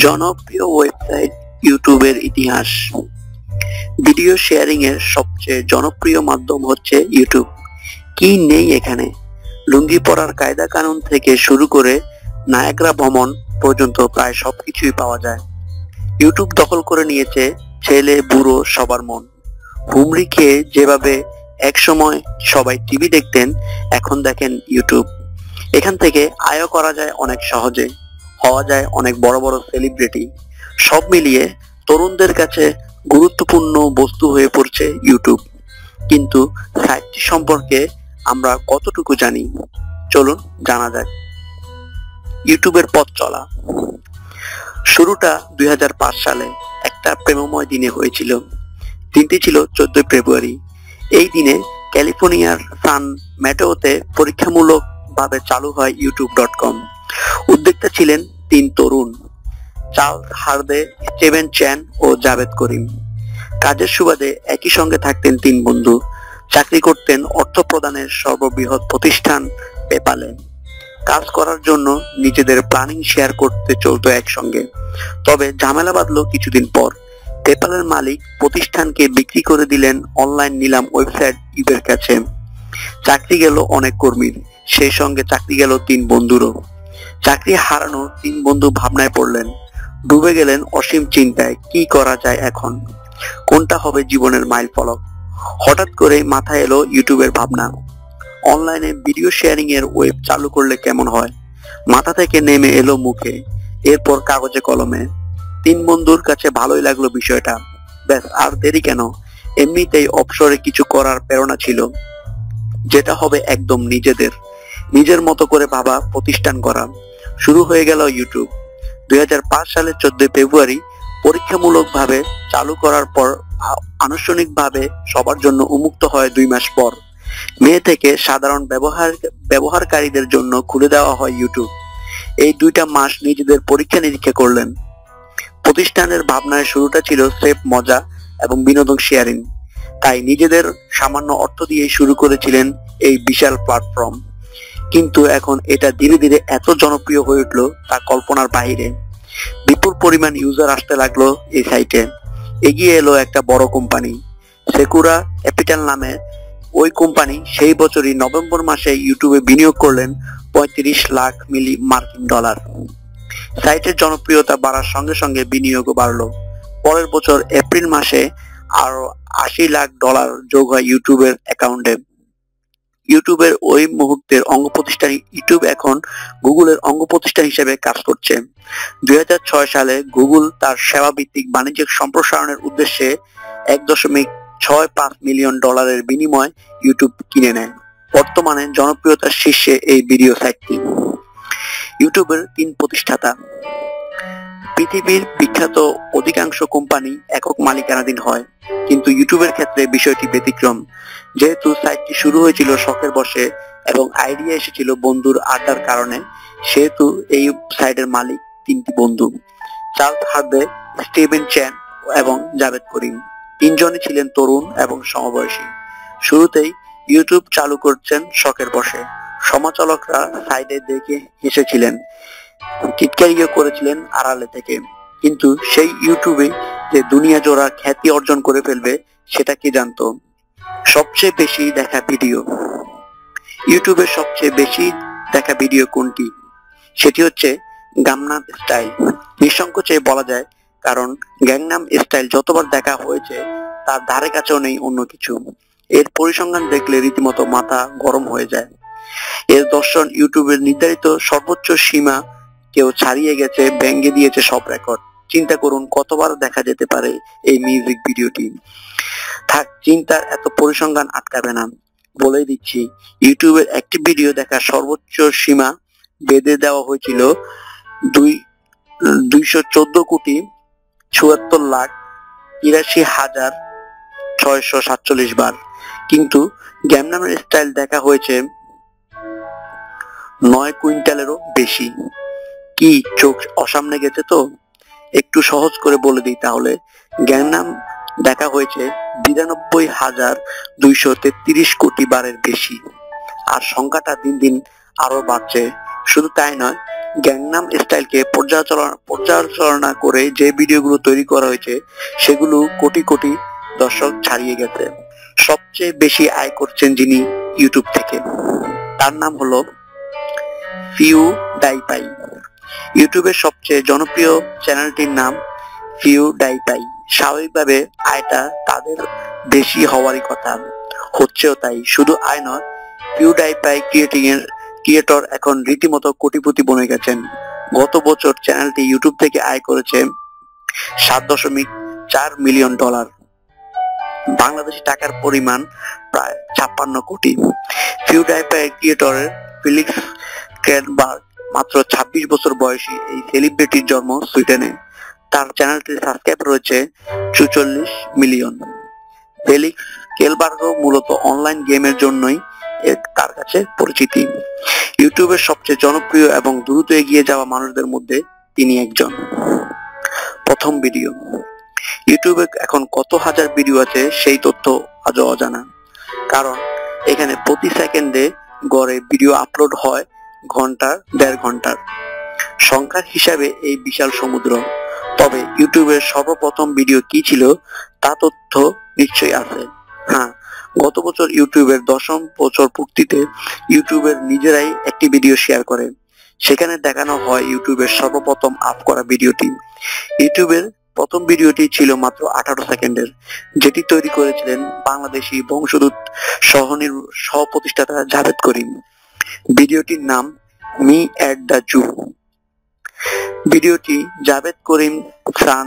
জনপ্রিয় ওয়েবসাইট ইউটিউবের ইতিহাস। ভিডিও শেয়ারিং এর সবচেয়ে জনপ্রিয় মাধ্যম হচ্ছে ইউটিউব। কি নেই এখানে? লুঙ্গি পরার কায়দা কানুন থেকে শুরু করে নায়াগ্রা ভ্রমণ পর্যন্ত প্রায় সবকিছুই পাওয়া যায়। ইউটিউব দখল করে নিয়েছে ছেলে বুড়ো সবার মন। হুমড়ি খেয়ে যেভাবে একসময় সবাই টিভি দেখতেন, এখন দেখেন ইউটিউব। এখান থেকে আয়ও করা যায় অনেক সহজে, হওয়া যায় অনেক বড় বড় সেলিব্রিটি। সব মিলিয়ে তরুণদের কাছে গুরুত্বপূর্ণ বস্তু হয়ে পড়ছে ইউটিউব। কিন্তু সাইটটি সম্পর্কে আমরা কতটুকু জানি? চলুন জানা যাক। ইউটিউবের পথ চলা শুরুটা 2005 সালে একটা প্রেমময় দিনে হয়েছিল। দিনটি ছিল 14 ফেব্রুয়ারি। এই দিনে ক্যালিফোর্নিয়ার সান ম্যাটেওতে পরীক্ষামূলকভাবে চালু হয় youtube.com। উদ্যোক্তা ছিলেন 3 তরুণ, চার্লস হার্দে, স্টিভেন চ্যান ও জাভেদ করিম। কাজের সুবাদে একই সঙ্গে থাকতেন 3 বন্ধু। চাকরি করতেন অর্থ প্রদানের সর্ববৃহৎ প্রতিষ্ঠান পেপালে। কাজ করার জন্য নিজেদের প্ল্যানিং শেয়ার করতে চলতো একসঙ্গে। তবে ঝামেলা বাঁধলো কিছুদিন পর। পেপালের মালিক প্রতিষ্ঠানকে বিক্রি করে দিলেন অনলাইন নিলাম ওয়েবসাইট ইবের কাছে। চাকরি গেল অনেক কর্মীর, সেই সঙ্গে চাকরি গেল 3 বন্ধুরও। চাকরি হারানো 3 বন্ধু ভাবনায় পড়লেন, ডুবে গেলেন অসীম চিন্তায়। কি করা যায় এখন? কোনটা হবে জীবনের মাইল ফলক? হঠাৎ করে মাথায় এলো ইউটিউবের ভাবনা। অনলাইনে ভিডিও শেয়ারিং এর ওয়েব চালু করলে কেমন হয়? মাথা থেকে নেমে এলো মুখে, এরপর কাগজে কলমে। 3 বন্ধুর কাছে ভালোই লাগলো বিষয়টা। ব্যাস, আর দেরি কেন? এমনিতেই অবসরে কিছু করার প্রেরণা ছিল, যেটা হবে একদম নিজের মতো করে ভাবা প্রতিষ্ঠান করা। শুরু হয়ে গেল ইউটিউব। 2005 সালের 14 ফেব্রুয়ারি পরীক্ষামূলকভাবে চালু করার পর আনুষ্ঠানিকভাবে সবার জন্য উন্মুক্ত হয় 2 মাস পর। মে থেকে সাধারণ ব্যবহারকারীদের জন্য খুলে দেওয়া হয় ইউটিউব। এই 2টা মাস নিজেদের পরীক্ষা নিরীক্ষা করলেন। প্রতিষ্ঠানের ভাবনায় শুরুটা ছিল সেফ, মজা এবং বিনোদন শেয়ারিং। তাই নিজেদের সামান্য অর্থ দিয়ে শুরু করেছিলেন এই বিশাল প্ল্যাটফর্ম। কিন্তু এখন এটা ধীরে ধীরে এত জনপ্রিয় হয়ে উঠলো তা কল্পনার বাইরে। বিপুল পরিমাণ ইউজার আসতে লাগলো এই সাইটে। এগিয়ে এলো একটা বড় কোম্পানি, সেকুরা ক্যাপিটাল নামে। ওই কোম্পানি সেই বছরই নভেম্বর মাসে ইউটিউবে বিনিয়োগ করলেন 35 লাখ মার্কিন ডলার। সাইটের জনপ্রিয়তা বাড়ার সঙ্গে সঙ্গে বিনিয়োগও বাড়লো। পরের বছর এপ্রিল মাসে আরো 80 লাখ ডলার যোগ হয় ইউটিউবের অ্যাকাউন্টে। ইউটিউবের ওই মুহূর্তের অঙ্গ প্রতিষ্ঠান ইউটিউব এখন গুগলের অঙ্গ প্রতিষ্ঠান হিসেবে কাজ করছে। 2006 সালে গুগল তার সেবা ভিত্তিক বাণিজ্যিক সম্প্রসারণের উদ্দেশ্যে $1.65 মিলিয়ন বিনিময়ে ইউটিউব কিনে নেয়। বর্তমানে জনপ্রিয়তার শীর্ষে এই ভিডিও সাইটটি। ইউটিউবের 3 প্রতিষ্ঠাতা। পৃথিবীর বিখ্যাত অধিকাংশ কোম্পানি একক মালিকানাধীন হয়, কিন্তু ইউটিউবের ক্ষেত্রে বিষয়টি ব্যতিক্রম। যেহেতু সাইটটি শুরু হয়েছিল শখের বশে এবং আইডিয়া এসেছিল বন্ধুর আড্ডার কারণে, সেহেতু এই সাইটের মালিক 3টি বন্ধু, চার্লস হার্দে, স্টিভেন চ্যান এবং জাভেদ করিম। 3 জনই ছিলেন তরুণ এবং সমবয়সী। শুরুতেই ইউটিউব চালু করছেন শখের বশে। সমালোচকরা সাইটে দেখে হেসেছিলেন, চিৎকারিও করেছিলেন আড়ালে থেকে। কিন্তু সেই ইউটিউবে যে দুনিয়া জোড়া খ্যাতি অর্জন করে ফেলবে, সেটা কি জানতো? সবচেয়ে বেশি দেখা ভিডিও। ইউটিউবের সবচেয়ে বেশি দেখা ভিডিও কোনটি? সেটি হচ্ছে গাংনাম স্টাইল। নিঃসংকোচে বলা যায়, কারণ গাংনাম স্টাইল যতবার দেখা হয়েছে তার ধারে কাছেও নেই অন্য কিছু। এর পরিসংখ্যান দেখলে রীতিমতো মাথা গরম হয়ে যায়। এর দর্শন ইউটিউবের নির্ধারিত সর্বোচ্চ সীমা কেউ ছাড়িয়ে গেছে, ভেঙে দিয়েছে সব রেকর্ড। চিন্তা করুন কতবার দেখা যেতে পারে এই মিউজিক ভিডিওটি। থাক, চিন্তার এত পরিসংখ্যান আটকাবে না। বলে দিচ্ছি, ইউটিউবের একটি ভিডিও দেখার সর্বোচ্চ সীমা বেঁধে দেওয়া হয়েছিল 214,83,647 বার। কিন্তু গাংনাম স্টাইল দেখা হয়েছে 9 কুইন্টালেরও বেশি। কি চোখ অসামনে গেছে তো? একটু সহজ করে বলে দিই তাহলে। গাংনাম দেখা হয়েছে 92,233 কোটি বারের বেশি। আর সংখ্যাটা দিন দিন আরো বাড়ছে। শুধু তাই নয়, গ্যাংনাম স্টাইলকে পর্যালোচনা করে যে ভিডিওগুলো তৈরি করা হয়েছে সেগুলো কোটি কোটি দর্শক ছাড়িয়ে গেছে। সবচেয়ে বেশি আয় করছেন যিনি ইউটিউব থেকে, তার নাম হলো পিউডাইপাই। ইউটিউবের সবচেয়ে জনপ্রিয় চ্যানেলটির নাম পিউডাইপাই। স্বাভাবিকভাবে আয়টা তাদের বেশি হওয়ারই কথা, হচ্ছেও তাই। শুধু আয় নয়, পিউডাইপাই ক্রিয়েটর এখন রীতিমতো কোটিপতি বনে গেছেন। গত বছর চ্যানেলটি ইউটিউব থেকে আয় করেছে $7.4 মিলিয়ন, বাংলাদেশি টাকার পরিমাণ প্রায় 56 কোটি। পিউডাইপাই ক্রিয়েটরের ফেলিক্স ক্রেনবার্গ মাত্র 26 বছর বয়সী এই সেলিব্রিটির জন্ম সুইডেনে। তার চ্যানেলটির সাবস্ক্রাইবার রয়েছে 44 মিলিয়ন। ফেলিক্স কেলবার্গ মূলত অনলাইন গেমের জন্যই তার কাছে পরিচিতি। ইউটিউবের সবচেয়ে জনপ্রিয় এবং দ্রুত এগিয়ে যাওয়া মানুষদের মধ্যে তিনি একজন। প্রথম ভিডিও। ইউটিউবে এখন কত হাজার ভিডিও আছে সেই তথ্য আজও অজানা, কারণ এখানে প্রতি সেকেন্ডে গড়ে ভিডিও আপলোড হয় দেড় ঘন্টার। সংখ্যার হিসাবে এই বিশাল সমুদ্র। তবে ইউটিউবের সর্বপ্রথম ভিডিও কি ছিল তা তথ্য নিশ্চয়ই আছে। হ্যাঁ, গত বছর ইউটিউবের 10ম বছর পূর্তিতে ইউটিউবের নিজেরাই একটি ভিডিও শেয়ার করে। সেখানে দেখানো হয় ইউটিউবের সর্বপ্রথম আপ করা ভিডিওটি। ইউটিউবের প্রথম ভিডিওটি ছিল মাত্র 18 সেকেন্ডের, যেটি তৈরি করেছিলেন বাংলাদেশি বংশোদ্ভূত সহ-প্রতিষ্ঠাতা জাভেদ করিম। ভিডিওটির নাম মি এট দ্য জু। ভিডিওটি জাভেদ করিম সান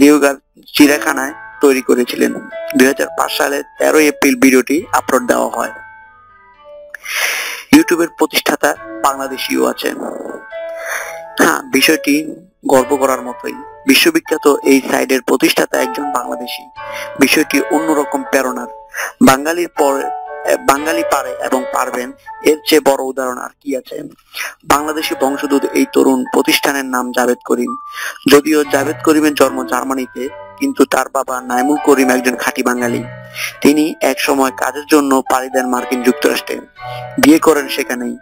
দেওগার চিড়িয়াখানায় তৈরি করেছিলেন। 2005 সালের 13 এপ্রিল ভিডিওটি আপলোড দেওয়া হয়। ইউটিউবের প্রতিষ্ঠাতা বাংলাদেশিও আছেন। হ্যাঁ, বিষয়টি গর্ব করার মতোই। বিশ্ববিখ্যাত এই সাইটের প্রতিষ্ঠাতা একজন বাংলাদেশি। বিষয়টি অন্যরকম প্রেরণার। বাঙালি পারে এবং পারবেন, এর চেয়ে বড় উদাহরণ আর কি আছে। বাংলাদেশি বংশোদ্ভূত এই তরুণ প্রতিষ্ঠানের নাম জাভেদ করিম। যদিও জাভেদ করিমের জন্ম জার্মানিতে, কিন্তু তার বাবা নাইমুল করিম একজন খাঁটি বাঙালি। তিনি এক সময় কাজের জন্য পাড়ি দেন মার্কিন যুক্তরাষ্ট্রে, বিয়ে করেন সেখানেই।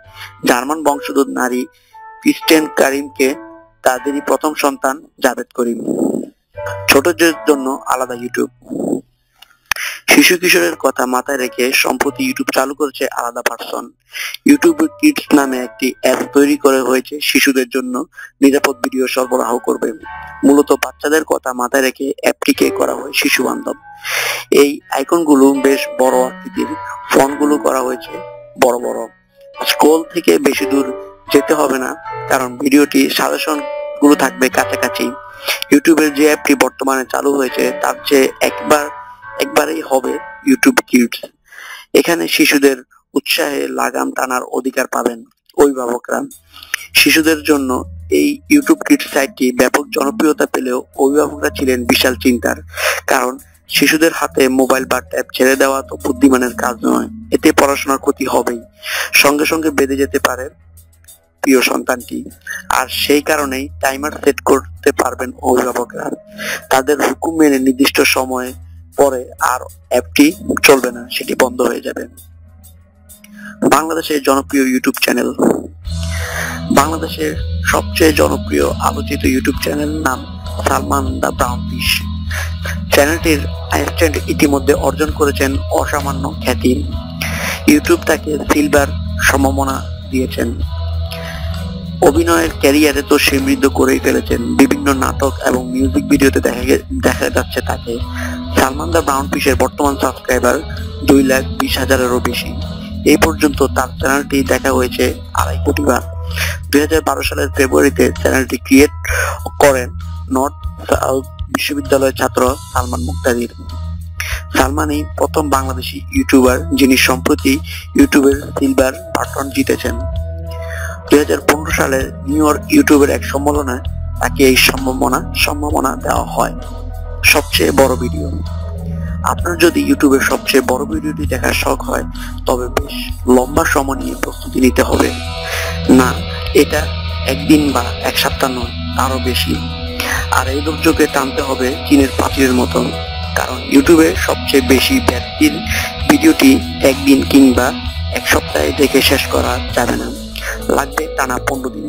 জার্মান বংশোদ্ভূত নারী ক্রিস্টেন কারিমকে তাদেরই প্রথম সন্তান জাভেদ করিম। ছোটদের জন্য আলাদা ইউটিউব। শিশু কিশোরের কথা মাথায় রেখে সম্প্রতি ইউটিউব চালু করেছে আলাদা ভার্সন। ইউটিউব কিডস নামে একটি অ্যাপ তৈরি করা হয়েছে শিশুদের জন্য নিরাপদ ভিডিও সরবরাহ করবে। মূলত বাচ্চাদের কথা মাথায় রেখে অ্যাপটিকে করা হয় শিশু বান্ধব। এই আইকনগুলো বেশ বড় আকৃতির, ফন্টগুলো করা হয়েছে বড় বড়। স্ক্রল থেকে বেশি দূর যেতে হবে না, কারণ ভিডিওটি সাজেশন গুলো থাকবে কাছাকাছি। ইউটিউবের যে অ্যাপটি বর্তমানে চালু হয়েছে তার চেয়ে একবারেই হবে ইউটিউব কিডস। এখানে শিশুদের উৎসাহে লাগাম টানার অধিকার পাবেন অভিভাবকরা। শিশুদের জন্য এই ইউটিউব কিডস সাইটটি ব্যাপক জনপ্রিয়তা পেলেও অভিভাবকরা ছিলেন বিশাল চিন্তার, কারণ শিশুদের হাতে মোবাইল বা ট্যাব ছেড়ে দেওয়া তো বুদ্ধিমানের কাজ নয়। এতে পড়াশোনার ক্ষতি হবেই, সঙ্গে সঙ্গে বেঁধে যেতে পারে প্রিয় সন্তানটি। আর সেই কারণেই টাইমার সেট করতে পারবেন অভিভাবকরা। তাদের হুকুম মেনে নির্দিষ্ট সময় পরে আর অ্যাপটি চলবে না, সেটি বন্ধ হয়ে যাবে। বাংলাদেশের জনপ্রিয় ইউটিউব চ্যানেল। বাংলাদেশের সবচেয়ে জনপ্রিয় আলোচিত ইউটিউব চ্যানেল নাম সালমান দ্য ব্রাউন ফিশ। চ্যানেলটির অ্যাসিস্ট্যান্ট ইতিমধ্যে অর্জন করেছেন অসামান্য খ্যাতি। ইউটিউব তাকে সিলভার সম্মাননা দিয়েছেন। অভিনয়ের ক্যারিয়ারে তো সমৃদ্ধ করেই ফেলেছেন। বিভিন্ন নাটক এবং মিউজিক ভিডিওতে দেখা যাচ্ছে তাকে। সালমান দ্য ব্রাউন ফিশের বর্তমান সাবস্ক্রাইবার 2,20,000-এরও বেশি। এই পর্যন্ত তার চ্যানেলটি দেখা হয়েছে 2.5 কোটি বার। 2012 সালের ফেব্রুয়ারিতে চ্যানেলটি ক্রিয়েট করেন নর্থ সাউথ বিশ্ববিদ্যালয়ের ছাত্র সালমান মুক্তাদির। সালমানই প্রথম বাংলাদেশি ইউটিউবার যিনি সম্প্রতি ইউটিউবের সিলভার বাটন জিতেছেন। 2015 সালের নিউ ইয়র্ক ইউটিউবের এক সম্মেলনে তাকে এই সম্মাননা দেওয়া হয়। সবচেয়ে বড় ভিডিও। আপনার যদি ইউটিউবের সবচেয়ে বড় ভিডিওটি দেখার শখ হয়, তবে বেশ লম্বা সময় নিয়ে প্রস্তুতি নিতে হবে। না, এটা একদিন বা এক সপ্তাহ নয়, আরো বেশি। আর এই ধৈর্যকে টানতে হবে চীনের প্রাচীরের মতন, কারণ ইউটিউবে সবচেয়ে বেশি ব্যক্তির ভিডিওটি একদিন কিংবা এক সপ্তাহে দেখে শেষ করা যাবে না, লাগবে টানা 15 দিন।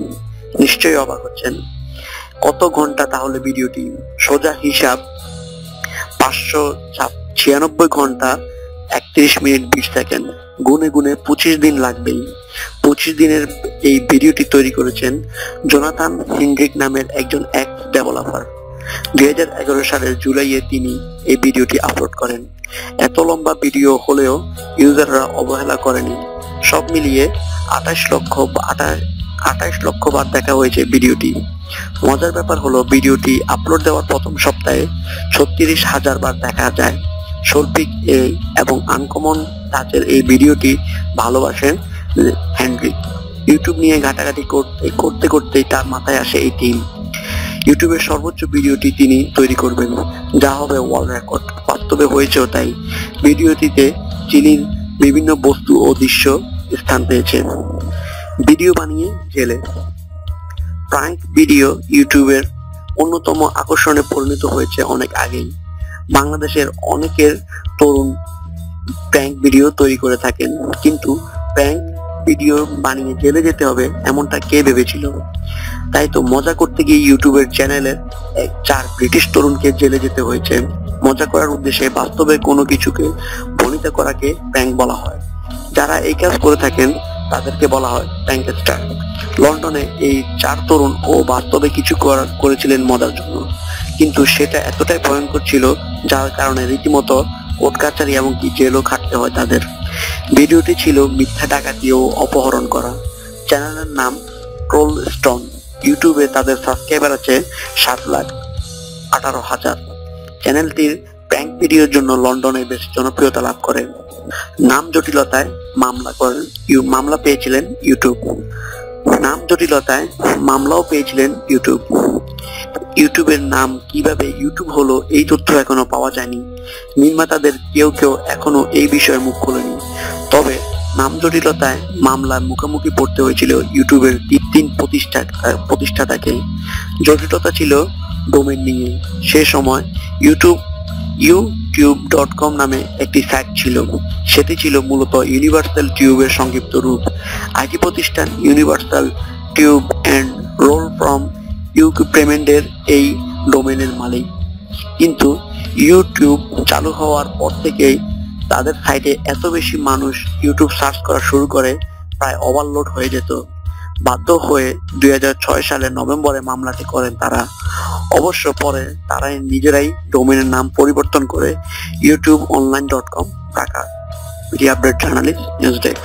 নিশ্চয়ই অবাক হচ্ছেন, কত ঘন্টা তাহলে ভিডিওটি? সোজা হিসাব 596 ঘন্টা 31 মিনিট 20 সেকেন্ড, গুনে গুনে 25 দিন লাগবেই। 25 দিনের এই ভিডিওটি তৈরি করেছেন জোনাথান হেনড্রিক নামের একজন এক্স ডেভেলপার। 2011 সালের জুলাইয়ে তিনি এই ভিডিওটি আপলোড করেন। এত লম্বা ভিডিও হলেও ইউজাররা অবহেলা করেনি। সব মিলিয়ে 28 লক্ষ বার দেখা হয়েছে ভিডিওটি। মজার ব্যাপার হলো ভিডিওটি আপলোড দেওয়ার প্রথম সপ্তাহে 36,000 বার দেখা যায়। শৈল্পিক এবং আনকমন টাচের এই ভিডিওটি ভালোবাসেন হেনড্রিক। ইউটিউব নিয়ে ঘাটাঘাটি করতে করতেই তার মাথায় আসে এই থিম। ইউটিউবের সর্বোচ্চ ভিডিওটি তিনি তৈরি করবেন, যা হবে ওয়ার্ল্ড রেকর্ড। বাস্তবে হয়েছেও তাই। ভিডিওটিতে চিলির বিভিন্ন বস্তু ও দৃশ্য স্থান পেয়েছে। ভিডিও বানিয়ে জেলে। প্রাঙ্ক ভিডিও ইউটিউবের অন্যতম আকর্ষণে পরিণত হয়েছে অনেক আগেই। বাংলাদেশের অনেকের তরুণ প্র্যাঙ্ক ভিডিও তৈরি করে থাকেন, কিন্তু প্র্যাঙ্ক ভিডিও বানিয়ে জেলে যেতে হবে এমনটা কে ভেবেছিল? তাই তো মজা করতে গিয়ে ইউটিউবের চ্যানেলের 4 ব্রিটিশ তরুণকে জেলে যেতে হয়েছে। মজা করার উদ্দেশ্যে বাস্তবে কোনো কিছুকে বর্ণিত করাকে প্র্যাঙ্ক বলা হয়। যারা এই কাজ করে থাকেন তাদেরকে বলা হয় প্র্যাঙ্কস্টার। লন্ডনে এই 4 তরুণ ও বাস্তবে কিছু করেছিলেন মজার জন্য, কিন্তু সেটা এতটাই ভয়ঙ্কর ছিল যার কারণে রীতিমতো কোর্ট কাচারি এমনকি জেলও খাটতে হয় তাদের। ভিডিওটি ছিল মিথ্যা ডাকাতি ও অপহরণ করা। চ্যানেলের নাম ট্রোল স্টোন। ইউটিউবে তাদের সাবস্ক্রাইবার আছে 7,18,000। চ্যানেলটির প্র্যাঙ্ক ভিডিওর জন্য লন্ডনে বেশ জনপ্রিয়তা লাভ করে। নাম জটিলতায় মামলা পেয়েছিলেন ইউটিউব। মামলাও পেয়েছিলেন ইউটিউব। ইউটিউবের নাম কিভাবে ইউটিউব হলো এই তথ্য এখনো পাওয়া যায়নি। নির্মাতাদের কেউ এখনো এই বিষয়ে মুখ খোলেনি। তবে নাম জটিলতায় মামলার মুখোমুখি পড়তে হয়েছিল ইউটিউবের 3 প্রতিষ্ঠাতাকে। জটিলতা ছিল ডোমেন নিয়ে। সে সময় youtube.com নামে একটি সাইট ছিল। সেটি ছিল মূলত ইউনিভার্সাল টিউবের সংক্ষিপ্ত রূপ। আইটি প্রতিষ্ঠান universal tube and roll from UK পেমেন্টের এই ডোমেনের মালিক। কিন্তু ইউটিউব চালু হওয়ার পর থেকেই তাদের সাইটে এত বেশি মানুষ ইউটিউব সার্চ করা শুরু করে, প্রায় ওভারলোড হয়ে যেত। বাধ্য হয়ে 2006 সালের নভেম্বরে মামলাটি করেন তারা। অবশ্য পরে তারা নিজেরাই ডোমেনের নাম পরিবর্তন করে youtubeonline.com রাখা। Video update journalist news desk.